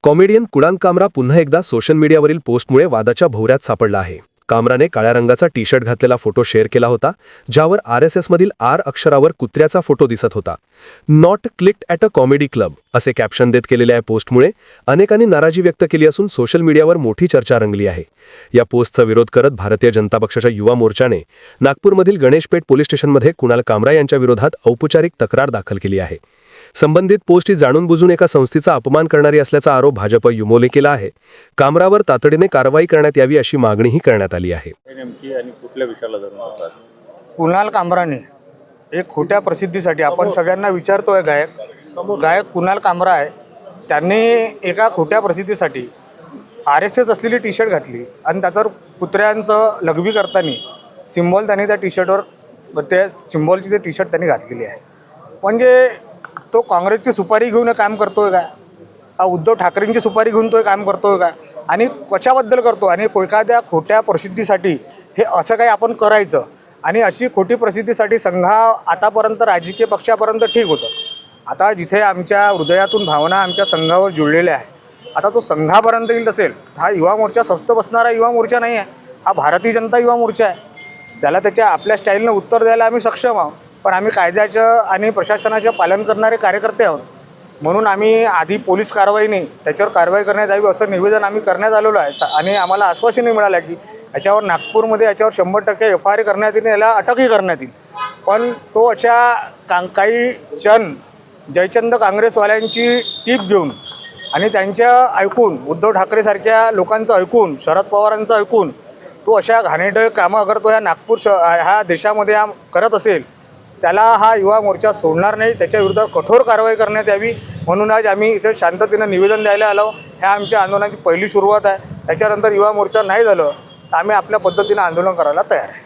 Comedian Kunal कामरा पुन्हा एकदा सोशल मीडियावरील पोस्टमुळे वादाच्या भोवऱ्यात सापडला आहे. कामराने काळ्या रंगाचा टी शर्ट घातलेला फोटो शेअर केला होता, ज्यावर RSSमधील आर अक्षरावर कुत्र्याचा फोटो दिसत होता. Not clicked at a comedy club असे कॅप्शन देत केलेल्या या पोस्टमुळे अनेकांनी नाराजी व्यक्त केली असून सोशल मीडियावर मोठी चर्चा रंगली आहे. या पोस्टचा विरोध करत भारतीय जनता पक्षाच्या युवा मोर्चाने नागपूरमधील गणेशपेठ पोलीस स्टेशनमध्ये कुणाल कामरा यांच्या विरोधात औपचारिक तक्रार दाखल केली आहे. संबंधित पोस्ट ही जाणून बुजून एका संस्थेचा अपमान करणारी असल्याचा आरोप भाजप युमोने केला आहे. कामरावर तातडीने कारवाई करण्यात यावी अशी मागणीही करण्यात आली आहे. नेमकी आणि कुठल्या विषयाला धरून कुणाल कामराने एक खोट्या प्रसिद्धीसाठी, आपण सगळ्यांना विचारतोय, गायक कुणाल कामरा आहे, त्यांनी एका खोट्या प्रसिद्धीसाठी RSS असलेली टी शर्ट घातली आणि त्याच्यावर कुत्र्यांचं लघवी करताना सिम्बॉल त्यांनी त्या टी शर्टवर, त्या सिम्बॉलची ते टी शर्ट त्यांनी घातलेली आहे. म्हणजे तो काँग्रेसची सुपारी घेऊन काम करतोय का? हा उद्धव ठाकरेंची सुपारी घेऊन तो काम करतोय का? आणि कशाबद्दल करतो? आणि एखाद्या खोट्या प्रसिद्धीसाठी हे असं काही आपण करायचं, आणि अशी खोटी प्रसिद्धीसाठी संघा आतापर्यंत राजकीय पक्षापर्यंत ठीक होतं. आता जिथे आमच्या हृदयातून भावना आमच्या संघावर जुळलेल्या आहे, आता तो संघापर्यंत येईल असेल. हा युवा मोर्चा स्वस्त बसणारा युवा मोर्चा नाही आहे, हा भारतीय जनता युवा मोर्चा आहे. त्याला त्याच्या आपल्या स्टाईलनं उत्तर द्यायला आम्ही सक्षम आहोत, पण आम्ही कायद्याचं आणि प्रशासनाचं पालन करणारे कार्यकर्ते आहोत. म्हणून आम्ही आधी पोलीस कारवाई नाही, त्याच्यावर कारवाई करण्यात यावी असं निवेदन आम्ही करण्यात आलेलो आहे. आणि आम्हाला आश्वासनही मिळालं की याच्यावर नागपूरमध्ये याच्यावर 100% FIR करण्यात येईल, याला अटकही करण्यात येईल. पण तो अशा काही जयचंद काँग्रेसवाल्यांची टीप घेऊन आणि त्यांच्या ऐकून, उद्धव ठाकरेसारख्या लोकांचं ऐकून, शरद पवारांचं ऐकून तो अशा घाणेरडे कामं अगर तो ह्या ह्या देशामध्ये करत असेल, त्याला हा युवा मोर्चा सोडणार नाही. त्याच्याविरुद्ध कठोर कारवाई करण्यात यावी म्हणून आज आम्ही इथे शांततेनं निवेदन द्यायला आलो. ह्या आमच्या आंदोलनाची पहिली सुरुवात आहे. त्याच्यानंतर युवा मोर्चा नाही झालं तर आम्ही आपल्या पद्धतीनं आंदोलन करायला तयार आहे.